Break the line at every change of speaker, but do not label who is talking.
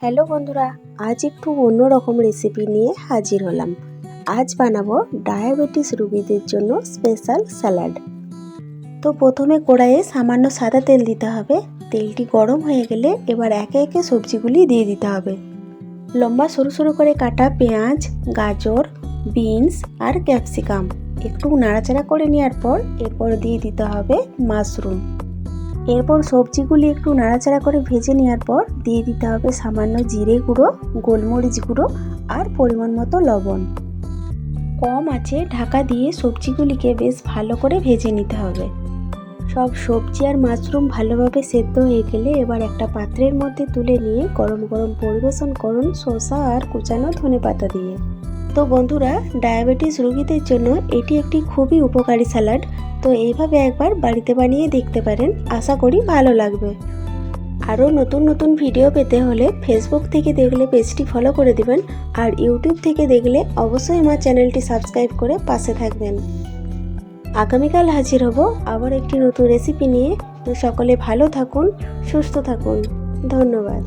Hello বন্ধুরা, আজ একটু অন্যরকম রেসিপি নিয়ে হাজির হলাম। আজ বানাবো ডায়াবেটিস রোগীদের জন্য স্পেশাল স্যালাড। তো প্রথমে কড়াইয়ে সামান্য সাদা তেল দিতে হবে। তেলটি গরম হয়ে গেলে এবার একে একে সবজিগুলি দিয়ে দিতে হবে। লম্বা সরু সরু করে কাটা পেঁয়াজ, গাজর, বিনস আর ক্যাপসিকাম একটু নাড়াচাড়া করে নেওয়ার পর এরপর দিয়ে দিতে হবে মাশরুম। এরপর সবজিগুলি একটু নাড়াচাড়া করে ভেজে নেওয়ার পর দিয়ে দিতে হবে সামান্য জিরে গুঁড়ো, গোলমরিচ গুঁড়ো আর পরিমাণ মতো লবণ। কম আঁচে ঢাকা দিয়ে সবজিগুলিকে বেশ ভালো করে ভেজে নিতে হবে। সব সবজি আর মাশরুম ভালোভাবে সেদ্ধ হয়ে গেলে এবার একটা পাত্রের মধ্যে তুলে নিয়ে গরম গরম পরিবেশন করুন শসা আর কুচানো ধনেপাতা দিয়ে। তো বন্ধুরা, ডায়াবেটিস রোগীদের জন্য এটি একটি খুবই উপকারী স্যালাড। তো এইভাবে একবার বাড়িতে বানিয়ে দেখতে পারেন, আশা করি ভালো লাগবে। আরও নতুন নতুন ভিডিও পেতে হলে ফেসবুক থেকে দেখলে পেজটি ফলো করে দিবেন, আর ইউটিউব থেকে দেখলে অবশ্যই আমার চ্যানেলটি সাবস্ক্রাইব করে পাশে থাকবেন। আগামীকাল হাজির হব আবার একটি নতুন রেসিপি নিয়ে। তো সকলে ভালো থাকুন, সুস্থ থাকুন। ধন্যবাদ।